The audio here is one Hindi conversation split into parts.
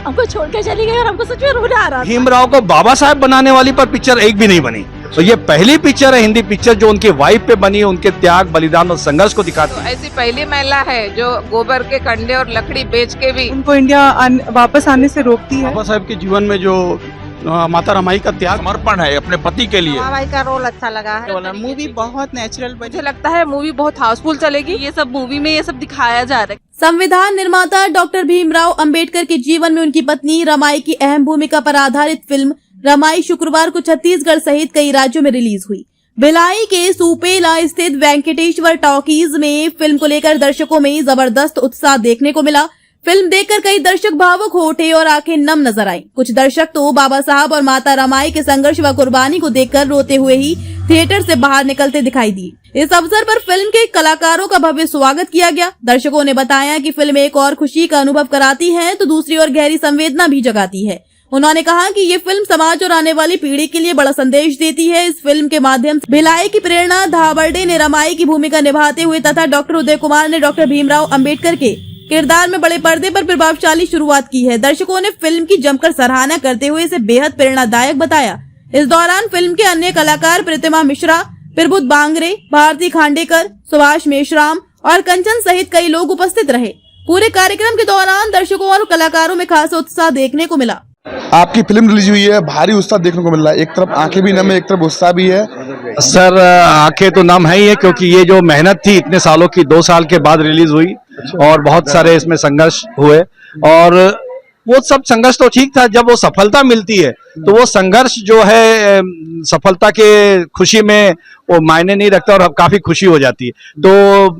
हमको छोड़ के चली गई और हमको सच में रोना आ रहा था। भीमराव को बाबा साहेब बनाने वाली पर पिक्चर एक भी नहीं बनी। तो ये पहली पिक्चर है हिंदी पिक्चर जो उनकी वाइफ पे बनी, उनके त्याग, बलिदान और संघर्ष को दिखाती है। ऐसी पहली महिला है जो गोबर के कंडे और लकड़ी बेच के भी उनको इंडिया वापस आने से रोकती है। बाबा साहेब के जीवन में जो माता रमाई का त्याग, समर्पण है अपने पति के लिए। भाई का रोल अच्छा लगा है। मूवी बहुत नेचुरल बनी। मुझे लगता है मूवी बहुत हाउसफुल चलेगी। ये सब मूवी में ये सब दिखाया जा रहा है। संविधान निर्माता डॉक्टर भीमराव अंबेडकर के जीवन में उनकी पत्नी रमाई की अहम भूमिका पर आधारित फिल्म रमाई शुक्रवार को छत्तीसगढ़ सहित कई राज्यों में रिलीज हुई। भिलाई के सुपेला स्थित वेंकटेश्वर टॉकीज में फिल्म को लेकर दर्शकों में जबरदस्त उत्साह देखने को मिला। फिल्म देखकर कई दर्शक भावुक हो उठे और आंखें नम नजर आईं। कुछ दर्शक तो बाबा साहब और माता रमाई के संघर्ष व कुर्बानी को देखकर रोते हुए ही थिएटर से बाहर निकलते दिखाई दिए। इस अवसर पर फिल्म के कलाकारों का भव्य स्वागत किया गया। दर्शकों ने बताया कि फिल्म एक और खुशी का अनुभव कराती है तो दूसरी ओर गहरी संवेदना भी जगाती है। उन्होंने कहा कि ये फिल्म समाज और आने वाली पीढ़ी के लिए बड़ा संदेश देती है। इस फिल्म के माध्यम से भिलाई की प्रेरणा धाबर्डे ने रमाई की भूमिका निभाते हुए तथा डॉक्टर उदय कुमार ने डॉक्टर भीमराव अंबेडकर के किरदार में बड़े पर्दे पर प्रभावशाली शुरुआत की है। दर्शकों ने फिल्म की जमकर सराहना करते हुए इसे बेहद प्रेरणादायक बताया। इस दौरान फिल्म के अन्य कलाकार प्रतिमा मिश्रा, प्रबुद्ध बांगरे, भारती खांडेकर, सुभाष मेश्राम और कंचन सहित कई लोग उपस्थित रहे। पूरे कार्यक्रम के दौरान दर्शकों और कलाकारों में खास उत्साह देखने को मिला। आपकी फिल्म रिलीज हुई है, भारी उत्साह देखने को मिल रहा है। एक तरफ आंखें भी नम है, एक तरफ उत्साह भी है। सर आंखें तो नम है ही है क्योंकि ये जो मेहनत थी इतने सालों की 2 साल के बाद रिलीज हुई और बहुत सारे इसमें संघर्ष हुए और वो सब संघर्ष तो ठीक था। जब वो सफलता मिलती है तो वो संघर्ष जो है सफलता के खुशी में वो मायने नहीं रखता और काफी खुशी हो जाती है। तो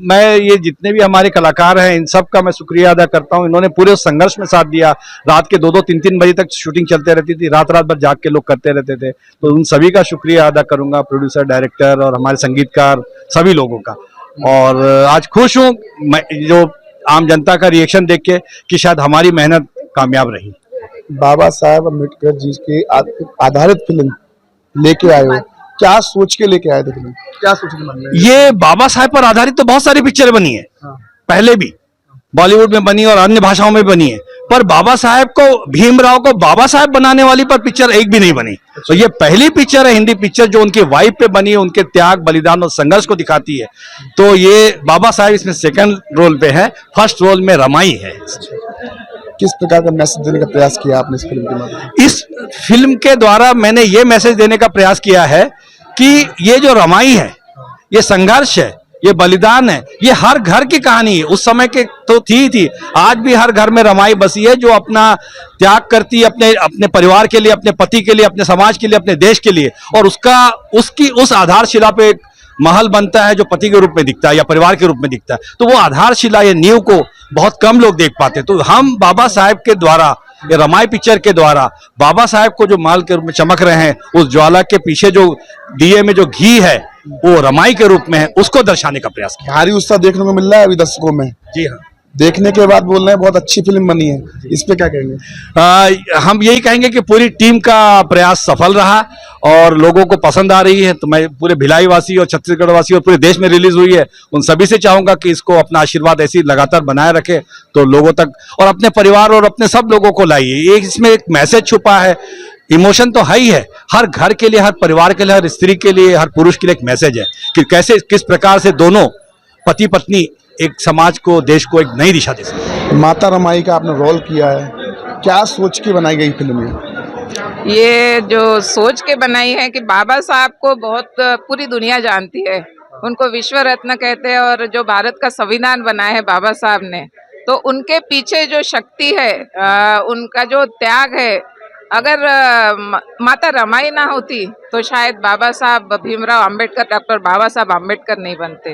मैं ये जितने भी हमारे कलाकार हैं इन सब का मैं शुक्रिया अदा करता हूँ। इन्होंने पूरे संघर्ष में साथ दिया। रात के 2-2, 3-3 बजे तक शूटिंग चलते रहती थी, रात भर जाग के लोग करते रहते थे। तो उन सभी का शुक्रिया अदा करूंगा, प्रोड्यूसर, डायरेक्टर और हमारे संगीतकार सभी लोगों का। और आज खुश हूँ जो आम जनता का रिएक्शन देख के कि शायद हमारी मेहनत कामयाब रही। बाबा साहेब अम्बेडकर जी के आधारित फिल्म लेके आए हो, क्या सोच के लेके आए थे फिल्म? क्या सोच के मन में? ये बाबा साहेब पर आधारित तो बहुत सारी पिक्चर बनी है, पहले भी बॉलीवुड में बनी और अन्य भाषाओं में बनी है, पर बाबा साहेब को, भीमराव को बाबा साहेब बनाने वाली पर पिक्चर एक भी नहीं बनी। तो ये पहली पिक्चर है हिंदी पिक्चर जो उनकी वाइफ पे बनी, उनके त्याग, बलिदान और संघर्ष को दिखाती है। तो ये बाबा साहेब इसमें सेकंड रोल पे है, फर्स्ट रोल में रमाई है। किस प्रकार का मैसेज देने का प्रयास किया आपने इस फिल्म के माध्यम? इस फिल्म के द्वारा मैंने ये मैसेज देने का प्रयास किया है कि ये जो रमाई है, ये संघर्ष है, ये बलिदान है, ये हर घर की कहानी है। उस समय के तो थी, आज भी हर घर में रमाई बसी है जो अपना त्याग करती है अपने परिवार के लिए, अपने पति के लिए, अपने समाज के लिए, अपने देश के लिए, और उसकी उस आधारशिला पे एक महल बनता है जो पति के रूप में दिखता है या परिवार के रूप में दिखता है। तो वो आधारशिला, ये नींव को बहुत कम लोग देख पाते। तो हम बाबा साहेब के द्वारा, ये रमाई पिक्चर के द्वारा बाबा साहेब को जो माल के रूप में चमक रहे हैं, उस ज्वाला के पीछे जो दिए में जो घी है वो रमाई के रूप में है, उसको दर्शाने का प्रयास किया। भारी उत्साह देखने को मिल रहा है अभी दर्शकों में। जी हाँ, देखने के बाद बोल रहे हैं बहुत अच्छी फिल्म बनी है, इस पे क्या कहेंगे? हम यही कहेंगे कि पूरी टीम का प्रयास सफल रहा और लोगों को पसंद आ रही है। तो मैं पूरे भिलाई वासी और छत्तीसगढ़ वासी और पूरे देश में रिलीज हुई है, उन सभी से चाहूंगा कि इसको अपना आशीर्वाद ऐसी लगातार बनाए रखे तो लोगों तक, और अपने परिवार और अपने सब लोगों को लाइए। इसमें एक मैसेज छुपा है, इमोशन तो है ही है, हर घर के लिए, हर परिवार के लिए, हर स्त्री के लिए, हर पुरुष के लिए एक मैसेज है कि कैसे, किस प्रकार से दोनों पति पत्नी एक समाज को, देश को एक नई दिशा दे सकते। माता रमाई का आपने रोल किया है, क्या सोच के बनाई गई फिल्म है? ये जो सोच के बनाई है कि बाबा साहब को बहुत पूरी दुनिया जानती है, उनको विश्व रत्न कहते हैं, और जो भारत का संविधान बनाया है बाबा साहब ने, तो उनके पीछे जो शक्ति है, उनका जो त्याग है, अगर माता रमाई ना होती तो शायद बाबा साहब भीमराव अंबेडकर, डॉक्टर बाबा साहब अंबेडकर नहीं बनते।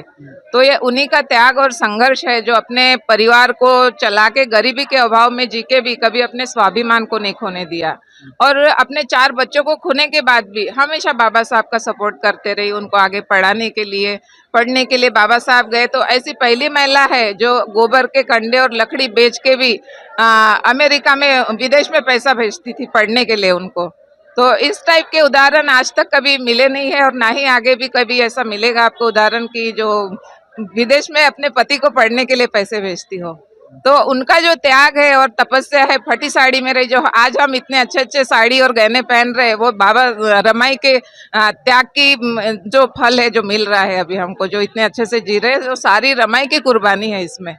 तो ये उन्हीं का त्याग और संघर्ष है जो अपने परिवार को चला के, गरीबी के अभाव में जी के भी कभी अपने स्वाभिमान को नहीं खोने दिया, और अपने 4 बच्चों को खोने के बाद भी हमेशा बाबा साहब का सपोर्ट करते रही। उनको आगे पढ़ने के लिए बाबा साहब गए। तो ऐसी पहली महिला है जो गोबर के कंडे और लकड़ी बेच के भी अमेरिका में, विदेश में पैसा भेजती थी पढ़ने के लिए उनको। तो इस टाइप के उदाहरण आज तक कभी मिले नहीं है और ना ही आगे भी कभी ऐसा मिलेगा आपको उदाहरण की जो विदेश में अपने पति को पढ़ने के लिए पैसे भेजती हो। तो उनका जो त्याग है और तपस्या है, फटी साड़ी में रही, जो आज हम इतने अच्छे अच्छे साड़ी और गहने पहन रहे हैं, वो बाबा रमाई के त्याग की जो फल है, जो मिल रहा है अभी हमको, जो इतने अच्छे से जी रहे हैं, वो सारी रमाई की कुर्बानी है इसमें।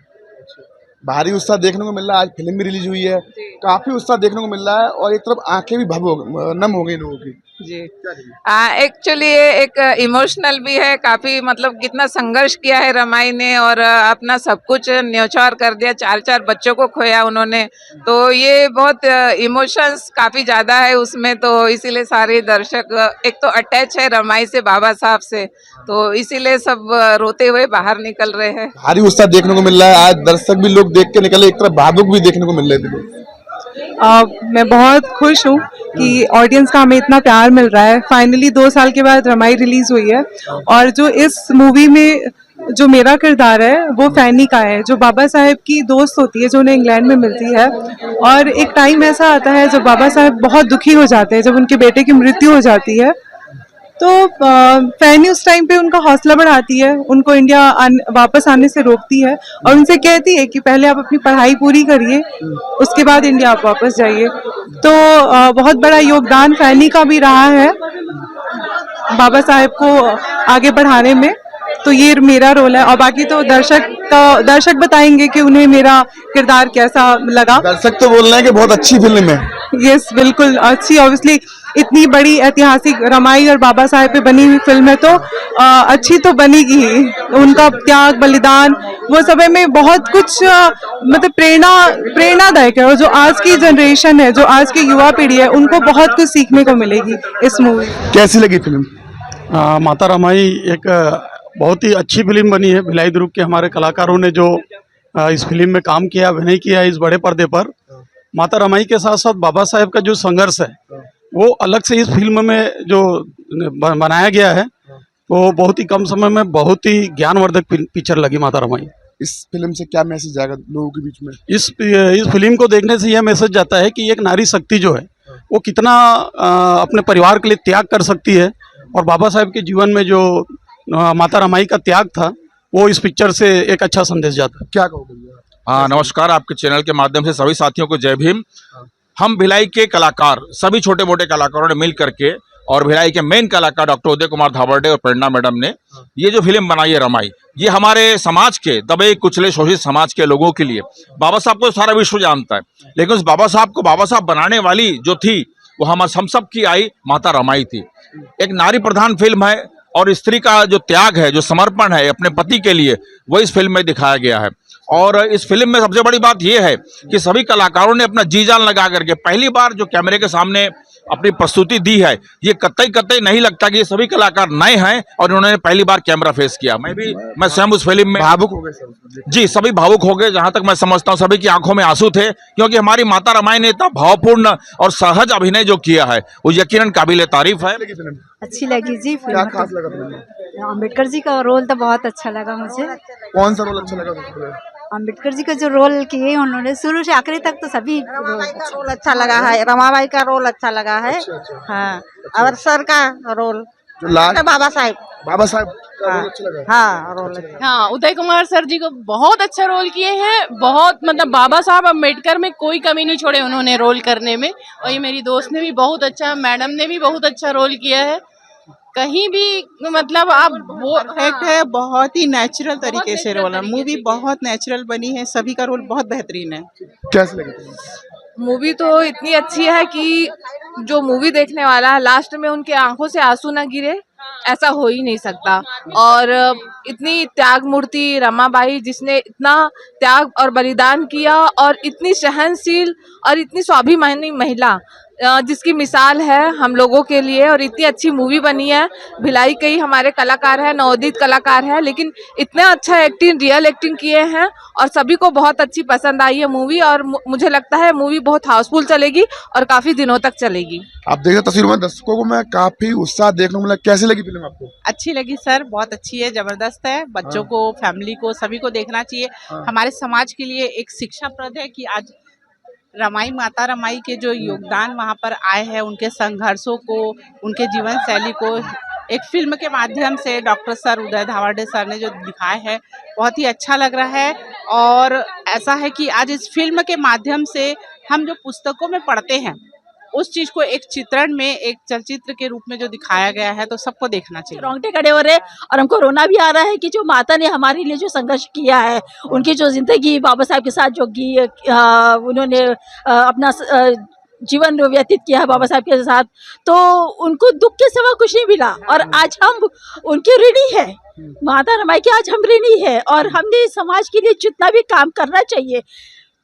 भारी उत्साह देखने को मिल रहा है। आज फिल्म भी रिलीज हुई है, काफी उत्साह देखने को मिल रहा है और एक तरफ आंखें भी नम हो गई लोगों की। जी एक्चुअली ये एक इमोशनल भी है, काफी मतलब कितना संघर्ष किया है रमाई ने और अपना सब कुछ न्योछावर कर दिया, 4 बच्चों को खोया उन्होंने, तो ये बहुत इमोशंस काफी ज्यादा है उसमें, तो इसीलिए सारे दर्शक एक तो अटैच है रमाई से, बाबा साहब से, तो इसीलिए सब रोते हुए बाहर निकल रहे हैं। भारी उत्साह देखने को मिल रहा है। आज दर्शक भी लोग देख के निकले, एक तरफ भावुक भी देखने को मिल रहे थे। मैं बहुत खुश हूँ कि ऑडियंस का हमें इतना प्यार मिल रहा है। फाइनली 2 साल के बाद रमाई रिलीज हुई है और जो इस मूवी में जो मेरा किरदार है वो फैनी का है, जो बाबा साहेब की दोस्त होती है, जो उन्हें इंग्लैंड में मिलती है, और एक टाइम ऐसा आता है जब बाबा साहेब बहुत दुखी हो जाते हैं, जब उनके बेटे की मृत्यु हो जाती है, तो फैनी उस टाइम पे उनका हौसला बढ़ाती है, उनको इंडिया वापस आने से रोकती है और उनसे कहती है कि पहले आप अपनी पढ़ाई पूरी करिए, उसके बाद इंडिया आप वापस जाइए। तो बहुत बड़ा योगदान फैनी का भी रहा है बाबा साहेब को आगे बढ़ाने में, तो ये मेरा रोल है और बाकी तो दर्शक बताएंगे कि उन्हें मेरा किरदार कैसा लगा। दर्शक तो बोल रहे हैं कि बहुत अच्छी फिल्म है। यस, बिल्कुल अच्छी, ऑब्वियसली इतनी बड़ी ऐतिहासिक रमाई और बाबा साहेब पे बनी हुई फिल्म है तो अच्छी तो बनेगी ही। उनका त्याग, बलिदान, वो सब में बहुत कुछ मतलब प्रेरणादायक है और जो आज की जनरेशन है, जो आज की युवा पीढ़ी है, उनको बहुत कुछ सीखने को मिलेगी इस मूवी। कैसी लगी फिल्म? माता रमाई एक बहुत ही अच्छी फिल्म बनी है। भिलाई दुर्ग के हमारे कलाकारों ने जो इस फिल्म में काम किया, अभिनय किया इस बड़े पर्दे पर, माता रमाई के साथ साथ बाबा साहेब का जो संघर्ष है वो अलग से इस फिल्म में जो बनाया गया है, तो बहुत ही कम समय में बहुत ही ज्ञानवर्धक पिक्चर लगी माता रमाई। इस फिल्म से क्या मैसेज जाएगा लोगों के बीच में? इस फिल्म को देखने से यह मैसेज जाता है कि एक नारी शक्ति जो है वो कितना अपने परिवार के लिए त्याग कर सकती है, और बाबा साहेब के जीवन में जो माता रमाई का त्याग था वो इस पिक्चर से एक अच्छा संदेश जाता है। क्या कहोगे? हाँ, नमस्कार, आपके चैनल के माध्यम से सभी साथियों को जय भीम। हम भिलाई के कलाकार, सभी छोटे मोटे कलाकारों ने मिल करके और भिलाई के मेन कलाकार डॉक्टर उदय कुमार धाबरडे और प्रेरणा मैडम ने ये जो फिल्म बनाई है रमाई, ये हमारे समाज के दबे कुचले शोषित समाज के लोगों के लिए, बाबा साहब को सारा विश्व जानता है, लेकिन उस बाबा साहब को बाबा साहब बनाने वाली जो थी वो हम सब की आई माता रमाई थी। एक नारी प्रधान फिल्म है और स्त्री का जो त्याग है, जो समर्पण है अपने पति के लिए, वो इस फिल्म में दिखाया गया है। और इस फिल्म में सबसे बड़ी बात यह है कि सभी कलाकारों ने अपना जी जान लगा करके पहली बार जो कैमरे के सामने अपनी प्रस्तुति दी है, ये कतई नहीं लगता कि ये सभी कलाकार नए हैं और इन्होंने पहली बार कैमरा फेस किया। मैं स्वयं उस फिल्म में भावुक हो गए जी, सभी भावुक हो गए। जहां तक मैं समझता हूं सभी की आंखों में आंसू थे, क्योंकि हमारी माता रमाई ने इतना भावपूर्ण और सहज अभिनय जो किया है वो यकीनन काबिले तारीफ है। अच्छी लगी जी फिल्म। क्या खास लगा फिल्म? अम्बेडकर जी का रोल तो बहुत अच्छा लगा मुझे। कौन सा रोल अच्छा लगा? अम्बेडकर जी का जो रोल किए उन्होंने शुरू से आखिरी तक, तो सभी रोल अच्छा लगा है, रमाबाई का रोल अच्छा लगा है। हाँ, और सर का रोल जो लास्ट बाबा साहेब का रोल अच्छा लगा। हाँ, रोल अच्छा। हाँ, उदय कुमार सर जी को बहुत अच्छा रोल किए हैं, बहुत मतलब बाबा साहब अम्बेडकर में कोई कमी नहीं छोड़े उन्होंने रोल करने में। और ये मेरी दोस्त ने भी बहुत अच्छा, मैडम ने भी बहुत अच्छा रोल किया है। कहीं भी मतलब आप वो फैक्ट है, बहुत ही नेचुरल तरीके से रोल है। मूवी बहुत नेचुरल बनी है, सभी का रोल बहुत बेहतरीन है। कैसी लगी? मूवी तो इतनी अच्छी है कि जो मूवी देखने वाला है लास्ट में उनके आंखों से आंसू ना गिरे, ऐसा हो ही नहीं सकता। और इतनी त्याग मूर्ति रमाबाई, जिसने इतना त्याग और बलिदान किया, और इतनी सहनशील और इतनी स्वाभिमानी महिला जिसकी मिसाल है हम लोगों के लिए, और इतनी अच्छी मूवी बनी है। भिलाई के ही हमारे कलाकार है, नवोदित कलाकार है, लेकिन इतना अच्छा एक्टिंग, रियल एक्टिंग किए हैं और सभी को बहुत अच्छी पसंद आई है मूवी। और मुझे लगता है मूवी बहुत हाउसफुल चलेगी और काफी दिनों तक चलेगी। आप देख रहे तस्वीर में दर्शकों को मैं काफी उत्साह देखने को मिला। कैसी लगी फिल्म आपको? अच्छी लगी सर, बहुत अच्छी है, जबरदस्त है। बच्चों को, फैमिली को, सभी को देखना चाहिए। हमारे समाज के लिए एक शिक्षाप्रद है कि आज रमाई, माता रमाई के जो योगदान वहाँ पर आए हैं, उनके संघर्षों को, उनके जीवन शैली को एक फिल्म के माध्यम से डॉक्टर सर उदय धावर्डे सर ने जो दिखाया है बहुत ही अच्छा लग रहा है। और ऐसा है कि आज इस फिल्म के माध्यम से हम जो पुस्तकों में पढ़ते हैं उस चीज को एक चित्रण में, एक चलचित्र के रूप में जो दिखाया गया है, तो सबको देखना चाहिए। रोंगटे खड़े हो रहे और हमको रोना भी आ रहा है कि जो माता ने हमारे लिए जो संघर्ष किया है, उनकी जो जिंदगी बाबा साहब के साथ जो उन्होंने अपना जीवन व्यतीत किया है बाबा साहब के साथ, तो उनको दुख के सिवा कुछ नहीं मिला और आज हम उनके ऋणी है। माता रमाई के आज हम ऋणी है और हमने समाज के लिए जितना भी काम करना चाहिए,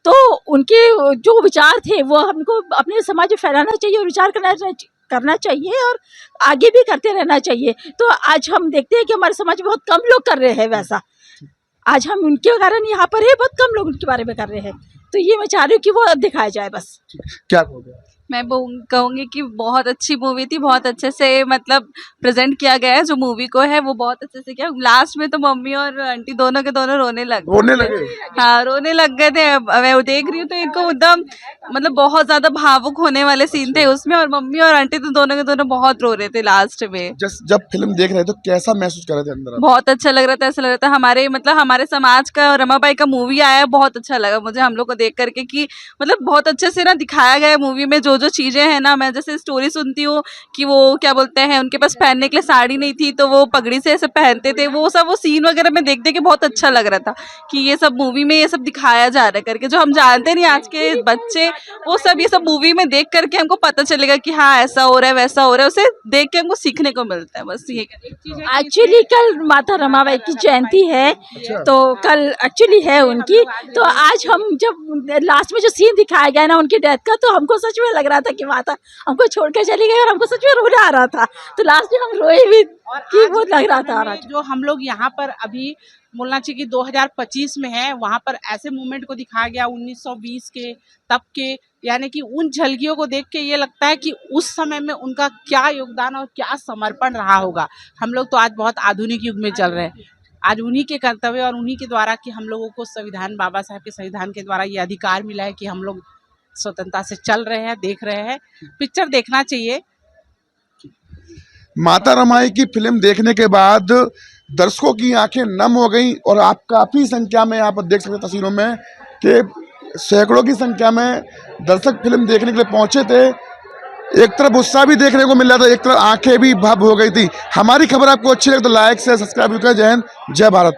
तो उनके जो विचार थे वो हमको अपने समाज में फैलाना चाहिए और विचार करना चाहिए और आगे भी करते रहना चाहिए। तो आज हम देखते हैं कि हमारे समाज में बहुत कम लोग कर रहे हैं वैसा। आज हम उनके कारण यहाँ पर है, बहुत कम लोग उनके बारे में कर रहे हैं। तो ये मैं चाह रही हूँ कि वो दिखाया जाए बस। क्या कहोगे? मैं कहूँगी कि बहुत अच्छी मूवी थी, बहुत अच्छे से मतलब प्रेजेंट किया गया है। जो मूवी को है वो बहुत अच्छे से किया। लास्ट में तो मम्मी और आंटी दोनों के दोनों रोने लगे। हाँ, रोने लग गए थे। मैं देख रही हूँ तो इनको एकदम मतलब बहुत ज्यादा भावुक होने वाले सीन थे उसमें, और मम्मी और आंटी तो दोनों के दोनों बहुत रो रहे थे लास्ट में। जब फिल्म देख रहे थे तो कैसा महसूस कर रहे थे अंदर? बहुत अच्छा लग रहा था। ऐसा लग रहा था हमारे समाज का रमाबाई का मूवी आया है। बहुत अच्छा लगा मुझे हम लोग को देख करके कि मतलब बहुत अच्छे से ना दिखाया गया है मूवी में। जो चीजें हैं ना, मैं जैसे स्टोरी सुनती हूँ कि वो क्या बोलते हैं, उनके पास पहनने के लिए साड़ी नहीं थी तो वो पगड़ी से ऐसे पहनते थे, वो सीन वगैरह में देख के बहुत अच्छा लग रहा था कि ये सब मूवी में ये सब दिखाया जा रहा है करके। जो हम जानते नहीं आज के बच्चे, वो सब ये सब मूवी में देख करके हमको पता चलेगा कि हाँ ऐसा हो रहा है वैसा हो रहा है, उसे देख के हमको सीखने को मिलता है। बस ये एक्चुअली कल माता रमाबाई की जयंती है, तो कल एक्चुअली है उनकी। तो आज हम जब लास्ट में जो सीन दिखाया गया ना उनकी डेथ का, तो हमको सच में लग रहा था कि माता हमको छोड़कर चली गई और हमको सच में रोना आ रहा था। तो लास्ट में हम रोए भी कि वो लग रहा था। जो हम लोग यहाँ पर अभी बोलना चाहिए कि 2025 में है, वहाँ पर ऐसे मूवमेंट को दिखाया गया 1920 के तब के, यानी कि उन झलकियों को देख के ये लगता है कि उस समय में उनका क्या योगदान और क्या समर्पण रहा होगा। हम लोग तो आज बहुत आधुनिक युग में चल रहे हैं। आज उन्हीं के कर्तव्य और उन्हीं के द्वारा कि हम लोगों को संविधान, बाबा साहब के संविधान के द्वारा ये अधिकार मिला है कि हम लोग स्वतंत्रता से चल रहे हैं, देख रहे हैं। पिक्चर देखना चाहिए। माता रमाई की फिल्म देखने के बाद दर्शकों की आंखें नम हो गई और आप काफी संख्या में यहाँ पर देख सकते तस्वीरों में कि सैकड़ों की संख्या में दर्शक फिल्म देखने के लिए पहुंचे थे। एक तरफ उत्साह भी देखने को मिल रहा था, एक तरफ आंखें भी भव हो गई थी। हमारी खबर आपको अच्छी लगे तो लाइक से सब्सक्राइब करें। जय हिंद, जय भारत।